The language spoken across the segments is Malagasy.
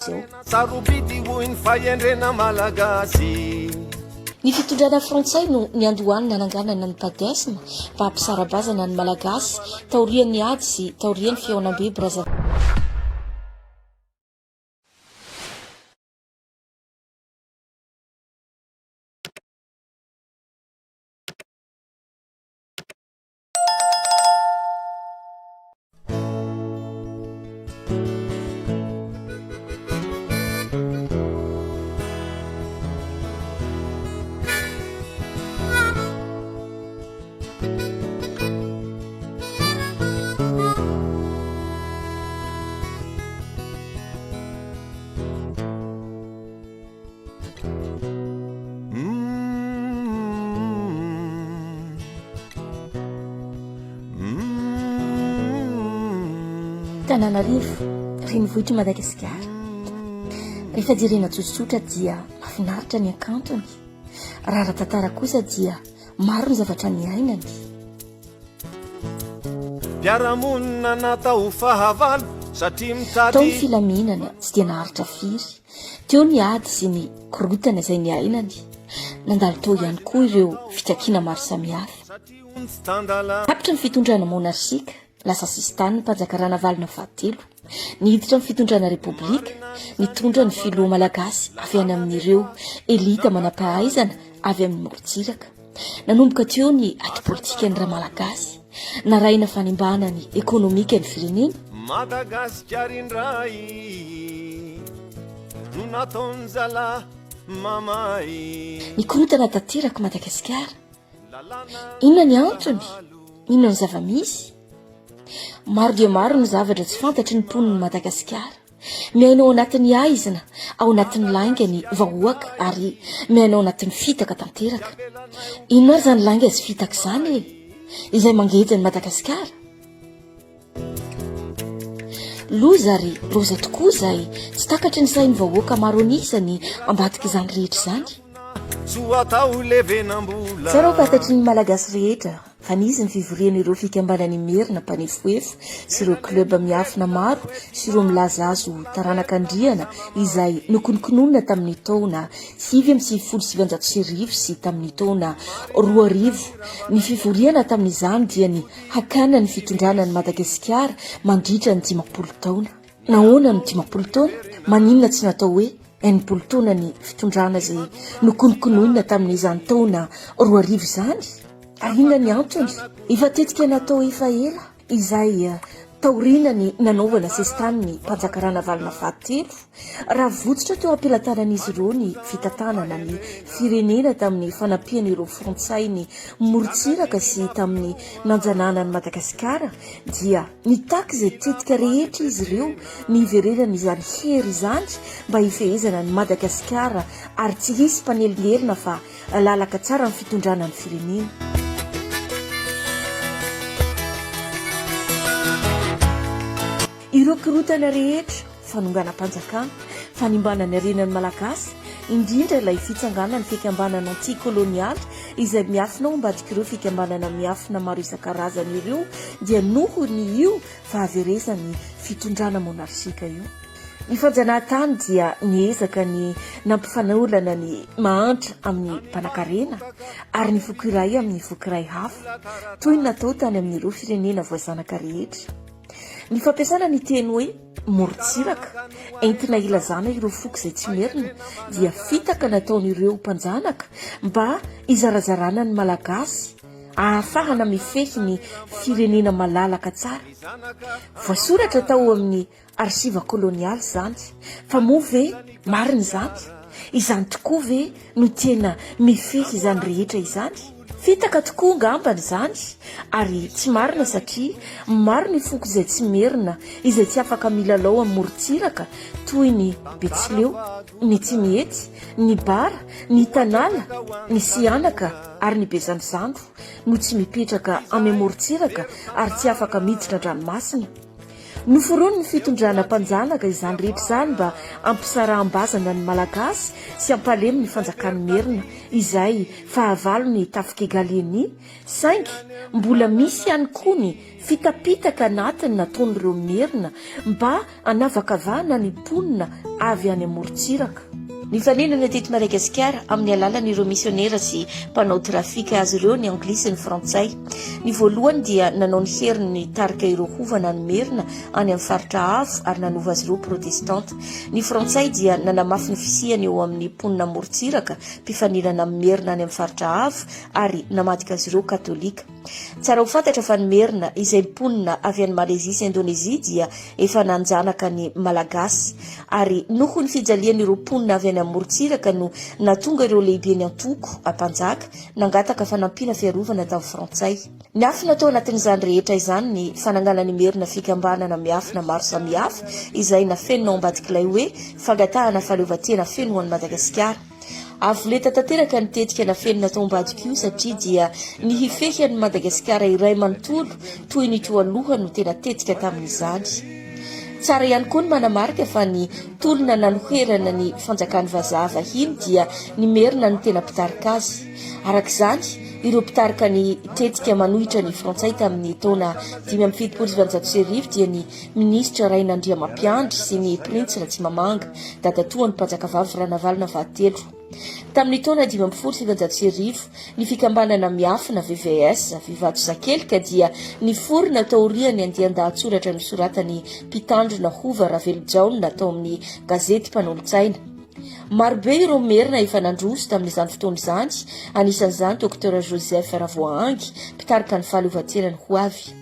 Ny fitondrana frantsay no ny andohanina nananganana ny padesma mba hampisarabazana ny malagasy taorian'ny ady sy taorian'ny fiaonam-be braza. Tananarivo renivohitry Madagasikara. Rehefa jerena tsotsotra dia mahafinaritra ny akantony, rahatantara kosa dia maro ny zavatra ny ainany. Piaramonina natao fahavalo satria mitady tao ny filaminana tsy dia naharitra firy, teo ny ady sy ny korotana izay ny ainany, nandalo tao ihany koa ireo fitsakiana maro samihafa. Tapitra ny fitondrana monarchika, lasa sistany ny mpanjakarana valina fahatelo, niditra ny fitondrana repoblika, nitondra ny filoha malagasy avy any amin'ireo elita manam-pahaizana avy amin'ny morontsiraka. Nanomboka teo ny aty politika ny raha malagasy, naraina fanimbana ny ekonomika ny firenena. Madagasikara indray no nataony zala mamay. Ny korotana tanteraka Madagasikara, inona ny antony? Inona ny zava-misy? Maro dia maro ny zavatra tsy fantatry ny mponiny Madagasikara. Miainao anatin'ny aizina, ao anatin'ny laingany vahoaka ary miainao anatin'ny fitaka tanteraka. Inona ary zany lainga sy fitaka izany izay mangejy ny Madagasikara? Loza ary loza tokoa izay tsy takatry ny sain'ny vahoaka maro anisany ambadika izany rehetra izany. Tsara ho fantatry ny malagasy rehetra fa nizy ny fivorian'ireo fikambanany merina mpanefoefo sy ireo kleba miafina maro sy ireo milaza azo taranak'andriana izay nokononkononina tamin'ny taona 1970 sy tamin'ny taona 2000. Ny fivoriana tamin'izany dia ny hakana ny fitondrana ny Madagasikara mandritra ny 50 taona. Nahoana ny 50 taona? Maninona tsy natao hoe enimpolo taona ny fitondrana izay nokononkononina tamin'izany taona 2000 izany? Inona ny antony? Efa tetika natao efa ela izay taoriana ny nanaovana sestany ny mpanjakarana valina fahatelo. Raha votsitra teo ampelantanan'izy ireo ny fitantanana ny firenena tamin'ny fanampian'ireo frantsay ny morontsiraka sy tamin'ny nanjanana ny Madagasikara dia nitaky izay tetika rehetra izy ireo ny iverenana izany hery izany mba hifehezana ny Madagasikara ary tsy hisy mpaneligelina fa lalaka tsara ny fitondrana ny firenena. Ireo korotana rehetra, fanonganam-panjakana, fanimbana ny arenan'ny malagasy, indrindra ilay fitsanganana ny fikambanana anti-kolonialy izay miafina ao ambadika ireo fikambanana miafina maro isan-karazany ireo dia noho ny io fa averesany fitondrana monarchika io. Ny fanjanahantany dia niezaka ny nampifanaolana ny mahantra amin'ny mpanan-karena ary ny fokiray amin'ny fokiray hafa toy ny natao tany amin'ireo firenena voazanaka rehetra. Ny fampiasana ny teny hoe morontsiraka entina ilazana ireo foky izay tsy merina dia fitaka nataon'ireo mpanjanaka mba hizarazarana ny malagasy ahafahana mifehy ny firenena malalaka tsara. Voasoratra tao amin'ny arsiva kolonialy izany, fa moa ve marina izany? Izany tokoa ve no tena mifehy izany rehetra izany? Fitaka tokoa ngambany izany ary tsy marina satria maro ny foko izay tsy merina izay tsy afaka milalao amin'ny morontsiraka toy ny betsileo, ny tsimihety, ny bara, ny tanàna, ny sianaka ary ny bezanizandro no tsy mipetraka amin'ny morontsiraka ary tsy afaka miditra an-dranomasina. noforony ny fitondrana mpanjanaka izany rehetra izany mba ampisaraham-bazana ny malagasy sy ampalemy ny fanjakany merina izay fahavalo ny tafikegaliany saingy mbola misy ihany koa ny fitapitaka anatiny nataon'ireo merina mba anavakavahana ny mponina avy any amorontsiraka. Ny fanenana teto Madagasikara amin'ny alalan'ireo misionera sy mpanao trafika azy ireo ny anglisy sy ny frantsay. Ny voalohany dia nanao ny heriny ny tarika ireo hovana ny merina any amin'ny faritra avo ary nanova azy ireo protestante. Ny frantsay dia nanamafy ny fisiany eo amin'ny mponina morontsiraka mpifaninana amin'ny merina any amin'ny faritra avo ary namadika azy ireo katolika. Tsara ho fantatra fa ny merina izay mponina avy any Malezia sy Indonezia dia efa nanjanaka ny malagasy ary noho ny fijalian'ireo mponina avy any amorontsiraka no natonga ireo lehibe ny antoko ampanjaka nangataka fanampiana fiarovana tamin'ny frantsay. Ny afo natao anatin'izany rehetra izany ny fanangana ny merina fikambanana miafina maro samihafa izay nafenona ao ambadik'ilay hoe fangatahana fahaleovantena feno ho an'i Madagasikara. Avoleta tanteraka nitetika nafenina tao ambadika io satria dia ny hifehy an'i Madagasikara iray manontolo toy ny teo aloha no tena tetika tamin'izany. Tsara ihany koa ny manamarika fa ny tolona nanoherana ny fanjakany vazaha vahiny dia ny merina no tena mpitarika azy. Arak'izany, ireo mpitarika ny tetika manohitra ny frantsay tamin'ny taona 5/7/9 dia ny ministra Rainandriamapiandry sy ny prince Ratsimamanga, dadatoan'ny mpanjakavavy Ranavalona fahatelo. Tamin'ny taona 5/7/9 ny fikambanana miafina VVS Vivado Sakelika dia niforona taoriany andian-dahatsoratra nosoratany mpitandrina Hova Ravelonjaona tao amin'ny gazety Mpanolontsaina. Marobe ireo merina efa nandroso tamin'izany fotoana izany, anisan'izany Dr Joseph Ravoahangy, mpitarika ny fahaleovantena ny Hoavy.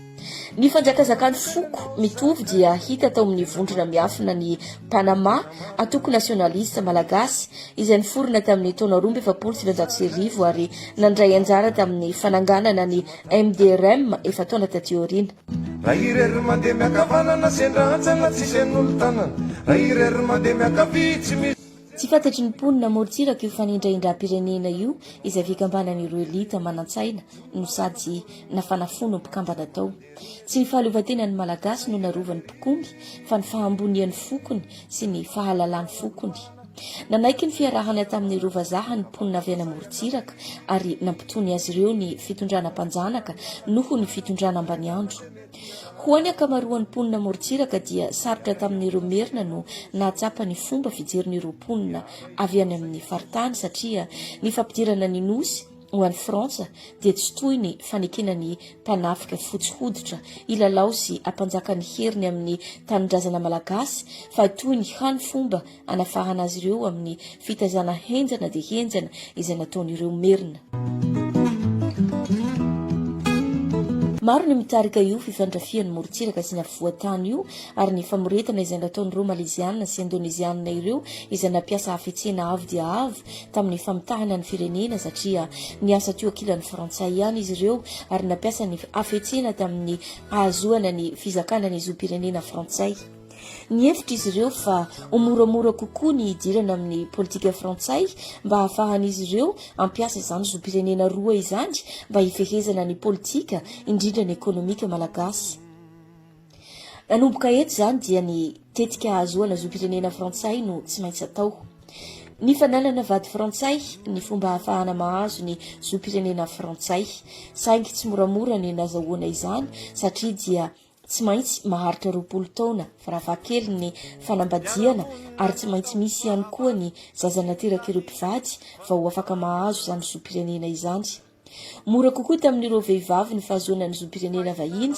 Ny fanjakazakany foko mitovy dia hita tao amin'ny vondrona miafina ny Panama, antoko nasionalista malagasy izay niforona tamin'ny taona 2019 ary nandray anjara tamin'ny fananganana ny MDRM efa taona taty aoriana. Raha irery mandeha miakavanana sendrahatsana tsy sen'olo tanana, raha irery mandeha miakavy tsy misy. Tsy fantatry ny mponina morontsiraka io fanindraindram-pirenena io izay fikambanan'ireo elita manan-tsaina no sady nafanafony mpikambana tao. Tsy ny fahaleovantena ny malagasy no narovany mpikomby fa ny fahambonian'ny fokony sy ny fahalalan'ny fokony. Nanaiky ny fiarahana tamin'ireo vazaha ny mponina avy any amorontsiraka ary nampitony azy ireo ny fitondrana mpanjanaka noho ny fitondrana ambany andro. Ho any ankamaroan'ny mponina morontsiraka dia sarotra tamin'ireo merina no nahatsapa ny fomba fijerin'ireo mponina avy any amin'ny faritany satria ny fampidirana ny nosy ho an'ny Frantsa dia tsy toy ny fanekena ny mpanafika fotsy hoditra ilalao sy ampanjaka ny heriny amin'ny tanindrazana malagasy fa toy ny hany fomba anafahana azy ireo amin'ny fitazana henjana dia henjana izay nataon'ireo merina. Maro ny mitarika io fifandrafian'ny morontsiraka sy ny afovoantany io ary ny famoretana izay nataon'ireo Maleziana sy Indonesiana ireo izay nampiasa hafetsena avo dia avo tamin'ny famitahana ny firenena satria niasa teo ankilan'ny frantsay ihany izy ireo ary nampiasa ny hafetsena tamin'ny hahazoana ny fizakana ny zopirenena frantsay. Niefitra izy ireo fa moramora kokoa ny idirana amin'ny politika frantsay mba hahafahan'izy ireo ampiasa izany zopirenena roa izany mba hifehezana ny politika indrindra ny ekonomika malagasy. Nanomboka eto izany dia ny tetika hahazoana zopirenena frantsay no tsy maintsy atao. Ny fananana vady frantsay ny fomba hahafahana mahazo ny zopirenena frantsay saingy tsy moramora ny nazahoana izany satria dia tsy maintsy maharitra 20 taona faravakely ny fanambadiana ary tsy maintsy misy ihany koa ny zazana teraka ireo mpivady fa ho afaka mahazo izany zopirenena izany. Mora kokoa tamin'ireo vehivavy ny fahazoana ny zopirenena vahiny,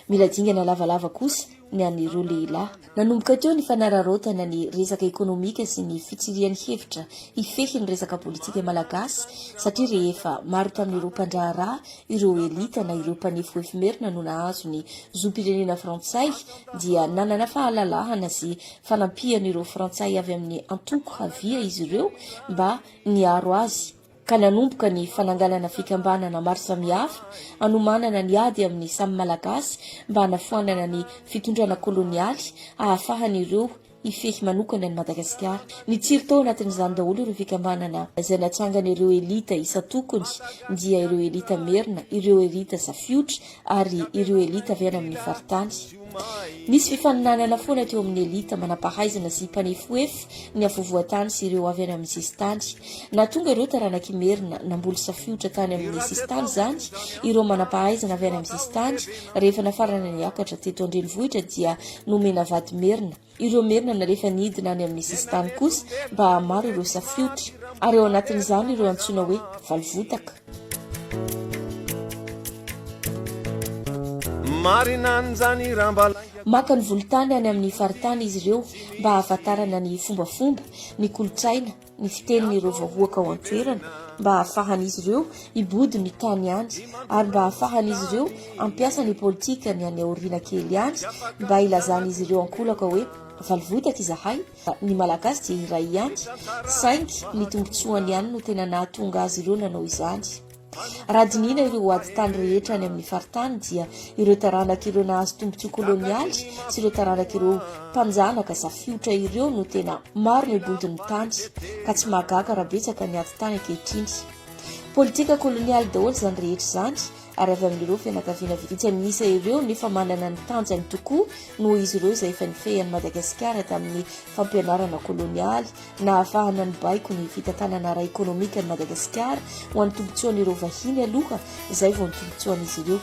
mila dingana lavalava kosa ny an'ireo lehilahy. Nanomboka teo ny fanararaotana ny resaka ekonomika sy ny fitsirian'ny hevitra hifehy ny resaka politika malagasy satria rehefa maro tamin'ireo mpandraharaha ireo elita na ireo mpanefoefo merina no nahazo ny zopirenena frantsay dia nanana fahalalahana sy fanampian'ireo frantsay avy amin'ny antoko havia izy ireo mba niaro azy. Ka nanomboka ny fananganana fikambanana maro samihafa anomanana ny ady amin'ny samy malagasy mba hanafoanana ny fitondrana kolonialy ahafahan'ireo hifehy manokana ny Madagasikara. Ny tsiro tao anatin'izany daholo ireo fikambanana izay natsangana ireo elita isa-tokony dia ireo elita merina, ireo elita safiotra ary ireo elita avy any amin'ny faritany. nisy fifaninanana foana teo amin'ny elita manampahaizana sy mpanefoefo ny avovoatany sy ireo avy any amin'ny sistany na tonga ireo taranakimerina namboly safiotra tany amin'ny sistany zany ireo manampahaizana avy any amin'ny sistany rehefa nafarana niakatra teto andrenivohitra dia nomena vady merina ireo merina na rehefa nidina any amin'ny sistany kosa mba maro ireo safiotra ary eo anatin'izany ireo antsoina hoe valivotaka maka ny volotany any amin'ny faritany izy ireo mba hahafantarana ny fombafomba ny kolotsaina ny fitenin'ireo vahoaka ao an-toerana mba hahafahan'izy ireo ibody ny tany any ary mba hahafahan'izy ireo ampiasa ny politika ny any aoriana kely any mba ilazan'izy ireo ankolaka hoe valivotaka izahay ny malagasy dia iray ihany saingy ny tombotsoany ihany no tena nahatonga azy ireo nanao izany raha dinina ireo ady tany rehetra any amin'ny faritany dia ireo taranaka ireo nahazo tombontsoa kolonialy sy ireo taranaka ireo mpanjanaka safiotra ireo no tena maro mibodiny tany ka tsy mahagaga raha betsaka ny ady tany ankehitriny politika kolonialy daholo zany rehetra zany ary avy amin'ireo fianakaviana vitsy ireo nefa manana ny tanjany tokoa no izy ireo izay efa nifehan'ny Madagasikara tamin'ny fampianarana kolonialy na ahafahana ny baiko ny fitantanana ara ekonomika ny Madagasikara ho an'ny tombotsoan'ireo vahiny aloha izay vao ny tombotsoan'izy ireo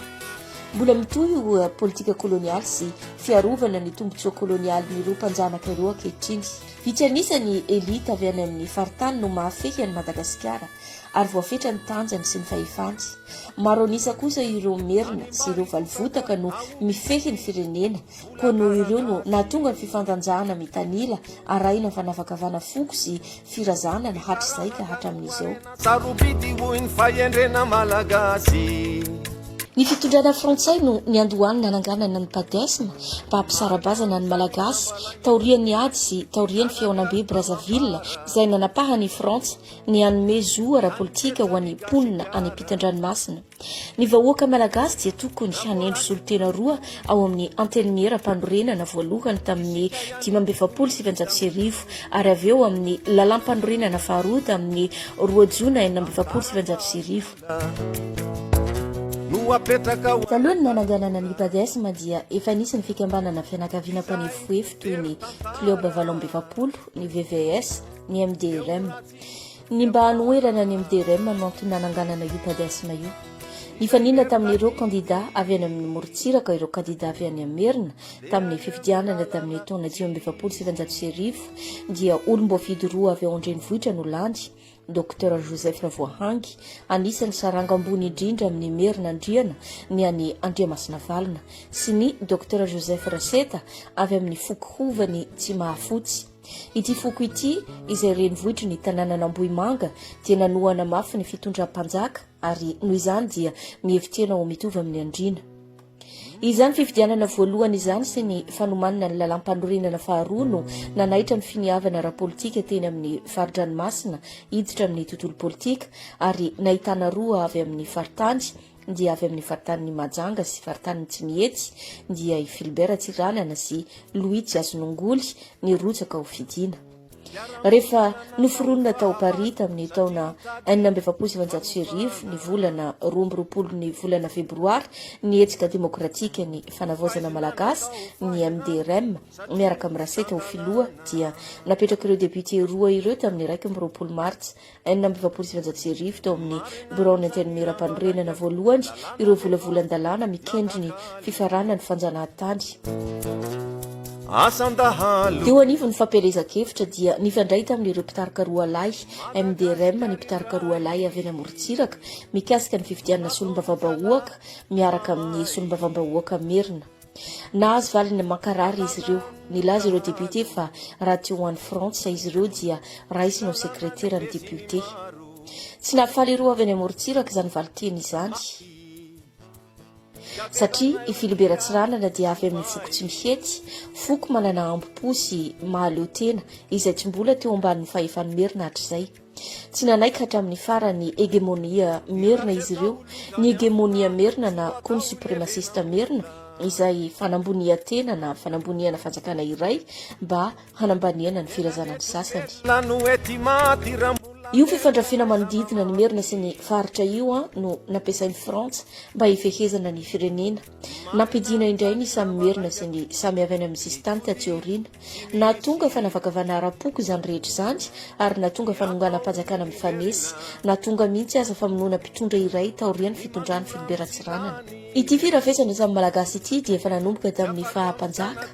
mbola mitohy io politika kolonialy sy fiarovana ny tombotsoa kolonialy n'ireo mpanjanaka ireo ankehitriny vitsy anisany elita avy any amin'ny faritany no mahafehy an'ny Madagasikara ary voafetra ny tanjany sy ny fahefany maro anisa kosa ireo merina sy ireo valivotaka no mifehy ny firenena koa no ireo no nahatonga ny fifandanjahana mitanila arahina ny fanavakavana foko sy firazana na hatr'izay ka hatramin'izao ny fitondrana frantsay no ny andohanina nananganana ny padesma mba hampisarabazana ny malagasy taorian'ny ady sy taorian'ny fiaonam-be Brazzaville izay nanapahany frantsa ny anome zo ara-politika ho an'ny mponina any ampitan-dranomasina ny vahoaka malagasy dia tokony hanendro solotena roa ao amin'ny antenimiera mpanorenana voalohany tamin'ny 1970 ary avy eo amin'ny lalam-panorenana faharoa tamin'ny 2 Jona 1970 talohan'ny nananganana ny padesma dia efa nisy ny fikambanana fianakaviana mpanefoefo toy ny club valon-befapolo ny VVS ny MDRM ny mba hanoerana ny MDRM no antony nananganana io padesma io ny fanina tamin'ireo kandida avy any amin'ny morotsiraka ireo kandida avy any amerina tamin'ny fifidianana tamin'ny taona 1970 dia olom-boafidy roa avy ao andrenivohitra no landy Dr Joseph Ravoahangy anisany saranga ambony indrindra amin'ny merina andriana ny any Andriamasina Valina sy ny Dr Joseph Raseta avy amin'ny fokohovany tsy mahafotsy ity foko ity izay renivohitra ny tanànan'Ambohimanga dia nanohana mafy ny fitondram-panjaka ary noho izany dia mihevitena ho mitovy amin'ny andriana izany fifidianana voalohany izany sy ny fanomanana ny lalam-panorenana faharoa no nanaitra ny finiavana ara-politika teny amin'ny faridranomasina hiditra amin'ny tontolo politika ary nahitana roa avy amin'ny faritany dia avy amin'ny faritany Majanga sy faritany Tsimihetsy dia i Philbert Tsiranana sy Louis Jasonongoly ny rotsaka ho fidiana rehefa noforonina tao Paris tamin'ny taona 1970 ny volana 12 ny volana febroary ny hetsika demokratika ny fanavozana malagasy ny MDRM miaraka amin'ny Raseta ho filoha dia napetraka ireo député roa ireo tamin'ny 20 martsa 1970 tao amin'ny bureau antenimera mpanorenana voalohany ireo volavolan-dalàna mikendry ny fifarana ny fanjanahantany teo anivony fampielezan-kevitra dia nifandray tamin'ireo mpitarika roa lahy MDRM ny mpitarika roa lahy avy any amorotsiraka mikasika ny fifidianana solombavam-bahoaka miaraka amin'ny solombavam-bahoaka merina nahazo valiny mankarary izy ireo nilaza ireo député fa raha teo ho an'ny Frantsa izy ireo dia raisiny ho sekretera ny député tsy nahafaly ireo avy any amorotsiraka izany valiteny izany satria i Philbert Tsiranana dia avy amin'ny foko tsy mihetsy foko manana ambo-po sy mahaleo tena izay tsy mbola teo ambanin'ny fahefan'ny merina hatr'izay tsy nanaika hatramin'ny farany hegemonia merina izy ireo ny hegemonia merina na koa ny supremaciste merina izay fanambonia tena na fanamboniana fanjakana iray mba hanambaniana ny firazanany sasany io fifandrafiana manodidina ny merina sy ny faritra io a no nampiasain'ny frantsa mba hifehezana ny firenena nampidina indray ny samy merina sy ny samy avy any amin'ny sistany tatseorina natonga fanavakavana ara-poko izany rehetra izany ary natonga fanonganam-panjakana mifanesy natonga mihitsy aza famonoana mpitondra iray taorian'ny fitondrany filiberatsiranana ity firafesana izany malagasy ity dia efa nanomboka tamin'ny fahampanjaka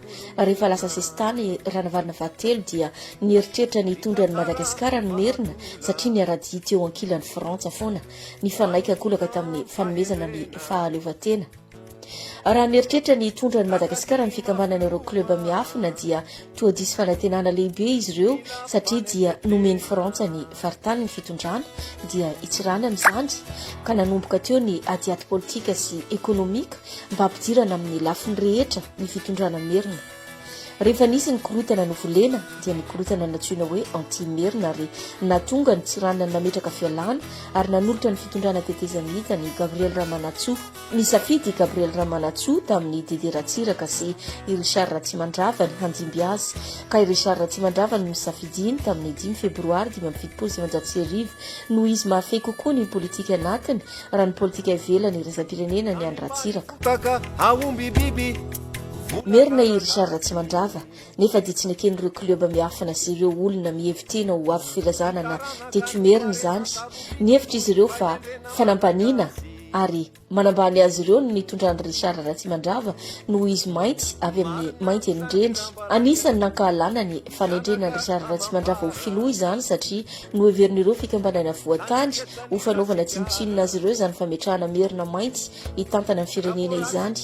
rehefa lasa sistany ranavarina vahatelo dia nieritreritra ny tondrany madagasikara ny merina satria ny aradi teo ankilan'ny frantsa foana ny fanaika kolaka tamin'ny fanomezana ny fahaleovatena raha nieritreritra ny tondra ny madagasikara ny fikambanana ireo club miafina dia toa disy fanantenana lehibe izy ireo satria dia nomeny frantsa ny faritany ny fitondrana dia itsirana nyzany ka nanomboka teo ny adiaty politika sy ekonomika mba ampidirana amin'ny lafiny rehetra ny fitondrana merina rehefa nisy ny korotana novolena dia ny korotana natsoina hoe anti-merina ary natonga ny tsiranana nametraka fialana ary nanolotra ny fitondrana tetezana hita ny Gabriel Ramanatsoa nisafidy Gabriel Ramanatsoa tamin'ny Dede Ratsiraka sy i Richard Ratsimandrava ny handimby azy ka i Richard Ratsimandrava no nisafidiny tamin'ny 10 febroary 1970 no izy mahafehy kokoa ny politika anatiny raha ny politika ivelany iraisam-pirenena ny any Ratsiraka merina i Richard Ratsimandrava nefa dia tsy neken'ireo club miafina sy ireo olona mihevitena ho avy filazana na teto-merina izany ny hevitra izy ireo fa fanampaniana ary manambany azy ireo ny tondrany Richard Ratsimandrava no izy mainty avy amin'ny mainty endrendry anisany nankahalana ny fanendrena Richard Ratsimandrava ho filoha izany satria no heverin'ireo fikambanana voatany ho fanaovana tsinotsinona azy ireo izany fametrahana merina mainty hitantana amin'ny firenena izany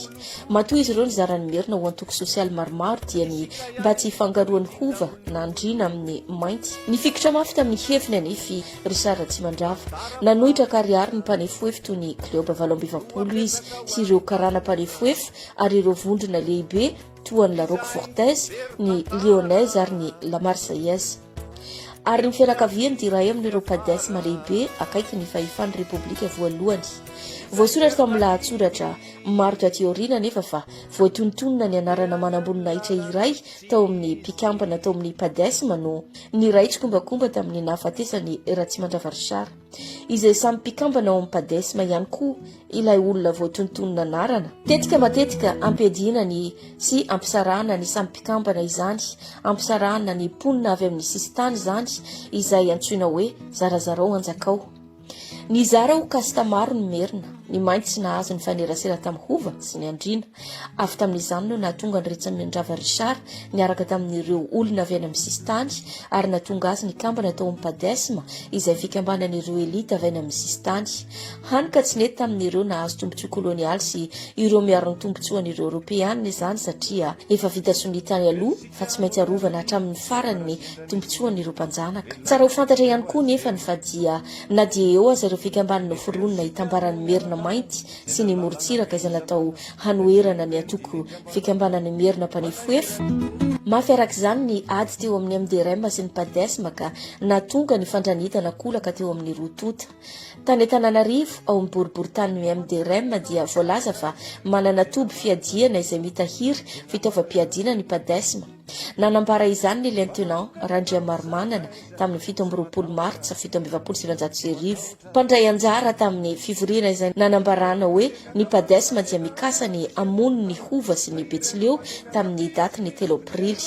matoa izy ireo ny zarany merina ho antoko sosialy maromaro dia ny mba tsy hifangaroan'ny hova na andrina amin'ny mainty ny fikitra mafy tamin'ny heviny anefy Richard Ratsimandrava nanohitra kariary ny mpanefoefy toy ny club Valambivapolo izy sy ireo karana mpanefoefy ary ireo vondrona lehibe toa ny La Roquefortaise ny Lyonnaise ary ny La Marseillaise ary ny fianakaviany diray amin'ireo padesma lehibe akaiky ny fahefany repoblika voalohany voasoratra tamin'ny lahatsoratra maro tateorina nefa fa voatontonona ny anarana manambonina hitra iray tao amin'ny mpikambana tao amin'ny padesma no niraitsy kombakomba tamin'ny nahafatesany Ratsimandrava Richard izay samy mpikambana ao amin'ny padesma ihany koa ilay olona voatontonona anarana tetika matetika ampiadina ny sy ampisarahana ny samy mpikambana izany ampisarahana ny mponina avy amin'ny sistany izany izay antsoina hoe zarazarao anjakao ny zara ho kasta maro ny merina ny mainty sy nahazo ny fanerasera tamin'ny hova sy ny andrina avy tamin'izany no nahatonga ny Ratsimandrava Richard niaraka tamin'ireo olona avy any amin'ny sistany ary natonga azy ny kambana tao amin'ny padesma izay fikambanan'ireo elita avy any amin'ny sistany hany ka tsy nety tamin'ireo nahazo tombontsoa kolonialy sy ireo miaro ny tombontsoan'ireo Europeanina izany satria efa vita sonitany aloha fa tsy maintsy arovana hatramin'ny farany ny tombontsoan'ireo mpanjanaka tsara ho fantatra ihany koa nefa ny fa dia na dia eo aza ireo fikambanana foronina hitambarany merina mainty sy ny morontsiraka izay natao hanoerana ny atoko fikambanana merina mpanefoefy mafy arak'izany ny ady teo amin'ny MDRM sy ny padesma ka natonga ny fandranitana kolaka teo amin'ny rotota tany Antananarivo ao amin'ny boriboritany MDRM dia voalaza fa manana toby fiadiana izay mitahiry fitaovam-piadiana ny padesma nanambara izany ny lieutenant Randriamarimanana tamin'ny 7 martsa 1970 mpandray anjara tamin'ny fivoriana izay nanambarana hoe ny padesma dia mikasa ny amono ny hova sy ny betsileo tamin'ny daty ny 3 aprily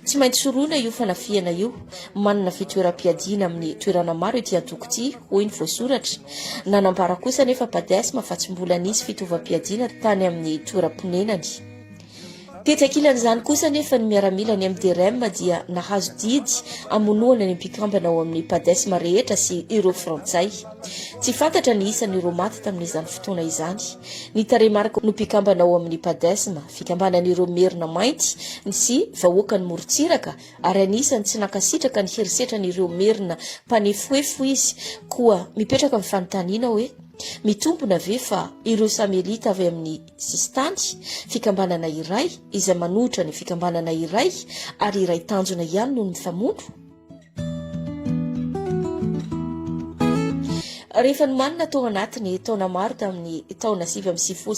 tsy maintsy soroana io fanafiana io manana fitoeram-piadiana amin'ny toerana maro ety antoko ity hoy ny voasoratra nanambara kosa nefa padesma fa tsy mbola nisy fitovam-piadiana tany amin'ny toeram-ponenany tetsakilan'izany kosa nefa ny miaramila ny MDRM dia nahazo didy amonoana ny mpikambana ao amin'ny padesma rehetra sy ireo frantsay tsy fantatra ny isan'ireo maty tamin'izany fotoana izany ny taremarika no mpikambana ao amin'ny padesma fikambanan'ireo merina mainty sy vahoaka ny morontsiraka ary anisany tsy nankasitraka ny herisetran'ireo merina mpanefoefo izy koa mipetraka amin'ny fanontaniana hoe mitombona ve fa ireo samelita avy amin'ny sistany fikambanana iray izay manohitra ny fikambanana iray ary iray tanjona ihany noho ny famono rehefa nomanina tao anatiny taona maro tamin'ny taona 1970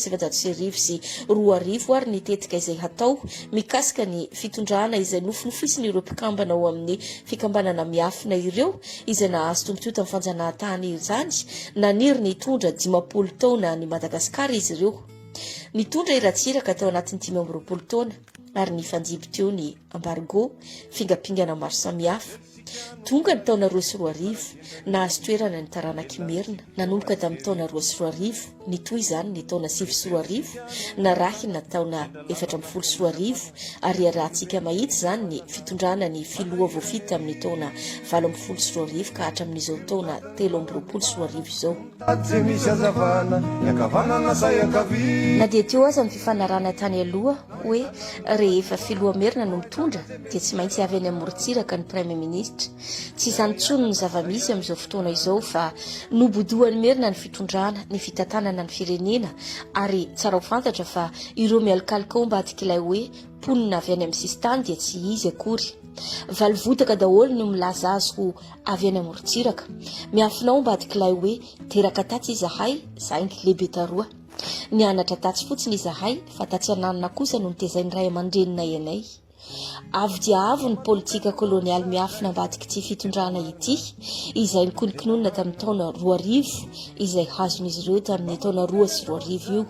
sy 2010 ary nitetika izay hatao mikasika ny fitondrana izay nofinofisiny ireo mpikambana ao amin'ny fikambanana miafina ireo izay nahazo tombontsoa tamin'ny fanjanahantany izany naniry nitondra 50 taona ny Madagasikara izy ireo. Nitondra iratsiraka tao anatin'ny 20 taona ary nifanjiby teo ny embargo fingapingana maro samihafa. Tonga ny taona 2010 nahazo toerana ny taranakimerina nanomboka tamin'ny taona 2010 nitoy izany ny taona 2010 narahina taona 2010 ary arahantsika mahitsy izany ny fitondrana ny filoha voafita amin'ny taona 2010 ka hatramin'izao taona 2010 izao. Na dia teo aza ny fifanarana tany aloha hoe rehefa filoha merina no mitondra dia tsy maintsy avy any amorontsiraka ny premier ministre. Tsy izany tsony ny zava-misy amin'izao fotoana izao fa nobodohany merina ny fitondrana ny fitantanana ny firenena ary tsara ho fantatra fa ireo mialokaloka ao mbadika ilay hoe mponina avy any amin'ny sistany dia tsy izy akory. Valivotaka daholo no milaza azy ho avy any amorontsiraka. Miafinao mbadika ilay hoe teraka tatsy izahay zaingy lehibe taroa. Nianatra tatsy fotsiny izahay fa tatsy ananina kosa no nitezainy ray aman-drenina ianay. Avo dia avo ny politika kolonialy miafina ambadika ity fitondrana ity izay nikonikononina tamin'ny taona 2010 izay hazon'izy ireo tamin'ny taona 2010 io.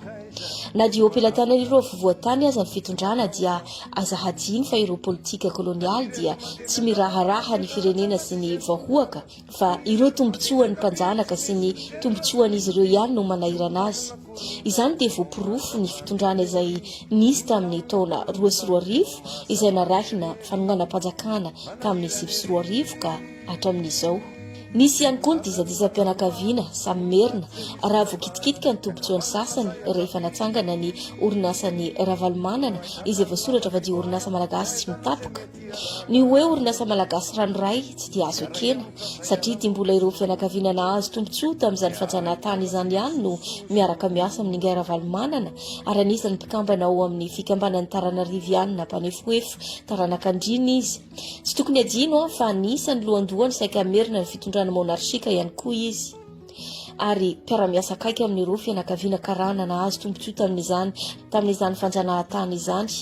Na dia opelatana ireo voatany aza ny fitondrana dia aza hadiny fa ireo politika kolonialy dia tsy miraharaha ny firenena sy ny vahoaka fa ireo tombotsoan'ny mpanjanaka sy ny tombotsoan'izy ireo ihany no manahirana azy. Izany dia voapirofo ny fitondrana izay nisy tamin'ny taona 2010 izay narahina fanonganam-panjakana tamin'ny 2010 ka hatramin'izao. Nisy ihany koa ny dizadizam-pianakaviana samy merina raha voakitikitika ny tombotsoan'ny sasany rehefa natsangana ny orinasany Ravalomanana izay voasoratra fa dia orinasa malagasy tsy mitapoka. Ny hoe orinasa malagasy ranoray tsy dia azo ekena satria dia mbola ireo fianakaviana nahazo tombotsoa tamin'izany fanjanahantany izany ihany no miaraka miasa amin'ny ingay Ravalomanana ary anisan'ny mpikambana ao amin'ny fikambanan'ny Taranarivo ihany nampanefoefo taranak'Andriana izy. Tsy tokony adino fa anisan'ny lohandohany saika merina ny fitondrana monarchika ihany koa izy. Ary mpiara-miasa akaiky amin'ireo fianakaviana karana nahazo tombotsoa tamin'izany fanjanahantany izany.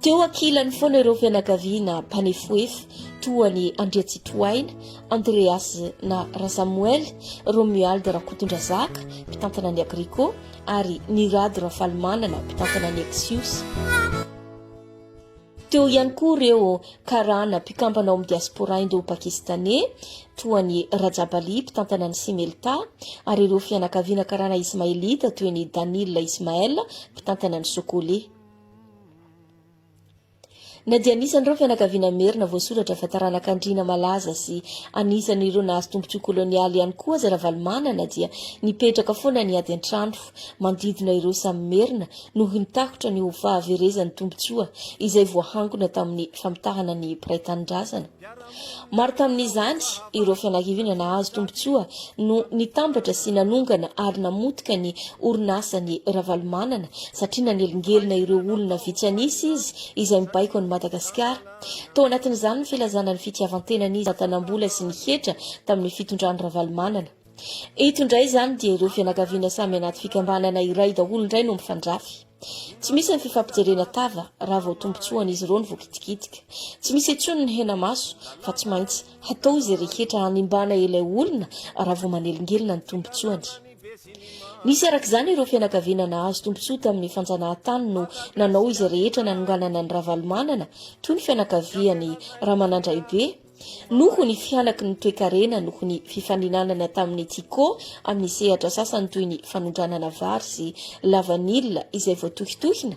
Teo ankilan'ny foana ireo fianakaviana mpanefoefo toa ny Andriatsitoaina, Andreas na Rasamuel, Romuald Rakotondrazaka, mpitantana ny Agricot ary Nirad Rafalomanana, mpitantana ny Axios. Teo ihany koa ireo karana mpikambana ao amin'ny diaspora indo-pakistanais toa ny Rajabali, mpitantana ny Simelta ary ireo fianakaviana karana Ismailita toy ny Danil Ismael, mpitantana ny Sokole. Na dia anisan'ireo fianakaviana merina voasoratra fa taranak'Andriana malaza sy anisan'ireo nahazo tombotsoa kolonialy ihany koa aza Ravalomanana dia nipetraka foana ny ady an-trano mandidina ireo samy merina noho nitakotra ny ho fahaverezan'ny tombotsoa izay voahangona tamin'ny famitahana ny mpiray-tanindrazana. Maro tamin'izany ireo fianakaviana nahazo tombotsoa no nitambatra sy nanongana ary namotika ny orinasany Ravalomanana satria nanelingelina ireo olona vitsy anisy izy izay mibaiko ny Madagasikara. Tao anatin'izany ny filazana ny fitiavan-tenany izy tanambola sy ny hetra tamin'ny fitondrany Ravalomanana. Eto indray izany dia ireo fianakaviana samy anaty fikambanana iray daholo indray no mifandrafy. Tsy misy ny fifampijerena tava raha vao tombotsoan'izy ireo ny voakitikitika. Tsy misy intsony ny hena maso fa tsy maintsy hatao izay rehetra hanimbana ilay olona raha vao manelingelina ny tombotsoany. Nisy arak'izany ireo fianakaviana nahazo tombotsoa tamin'ny fanjanahantany no nanao izay rehetra nanonganana ny Ravalomanana toy ny fianakaviany Ramanandraibe. Noho ny fianaky ny toe-karena noho ny fifaninanana tamin'ny Tiko amin'ny sehatra sasany toy ny fanondranana vary sy lavanila izay voatohitohina.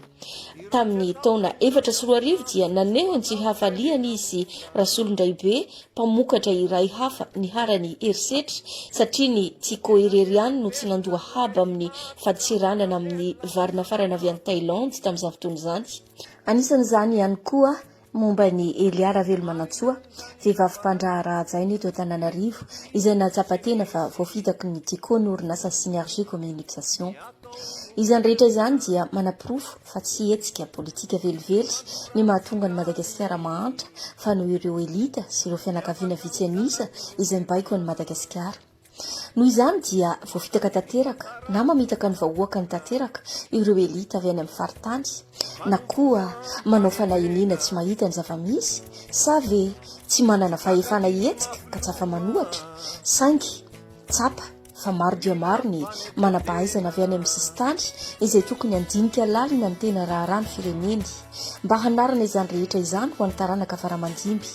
Tamin'ny taona 2010 dia naneho ny tsy hafaliany izy Rasolondraibe mpamokatra iray hafa ny harany herisetra satria ny Tiko irery ihany no tsy nandoa haba amin'ny faditsiranana amin'ny varina farana avy any Thailande tamin'izany fotoana izany. Anisan'izany ihany koa momba ny Eliara Velomanantsoa, vehivavy mpandraharaha hajaina eto Antananarivo izay nahatsapa-tena fa voafitaky ny Tiko ny orinasa Synergie Communication. Izany rehetra izany dia manapirofo fa tsy hetsika politika velively ny mahatonga ny Madagasikara mahantra fa noho ireo elita sy ireo fianakaviana vitsy anisa izay mibaiko ny Madagasikara. noho izany dia voafitaka tanteraka na mamitaka ny vahoaka ny tanteraka ireo elita avy any amin'ny faritany, na koa manao fanahiniana tsy mahita ny zava-misy sa ve tsy manana fahefana etsika ka tsy afa-manohatra, saingy tsapa fa maro dia maro ny manampahaizana avy any amin'ny sistany izay tokony andinika lalina ny tena raharano fireneny mba hanarana izany rehetra izany ho an'ny taranaka faramandimby.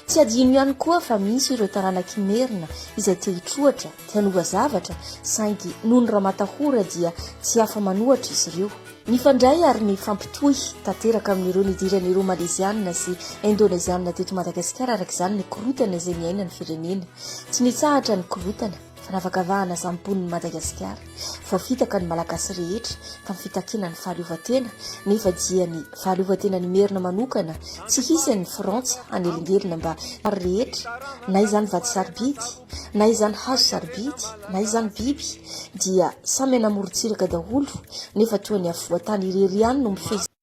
Tsy adino ihany koa fa misy ireo taranaka merina izay te hitrohatra, te hanova zavatra, saingy noho ny rahamatahora dia tsy afa-manohatra izy ireo. Mifandray ary ny fampitohy tanteraka amin'ireo nidiran'ireo malezianina sy indonezianina teto Madagasikara araka izany ny korotana izay miaina ny firenena. Tsy nitsahatra ny korotana fa navakavahana zampon'ny Madagasikara, voafitaka ny malagasy rehetra tamin'ny fitakiana ny fahaleovatena, nefa dia ny fahaleovatena ny merina manokana tsy hisy ny Frantsa anelingelina mba ary rehetra, na izany vady sarobidy, na izany hazo sarobidy, na izany biby dia samy namorontsiraka daholo, nefa toa ny avoatany irery ihany no mifezy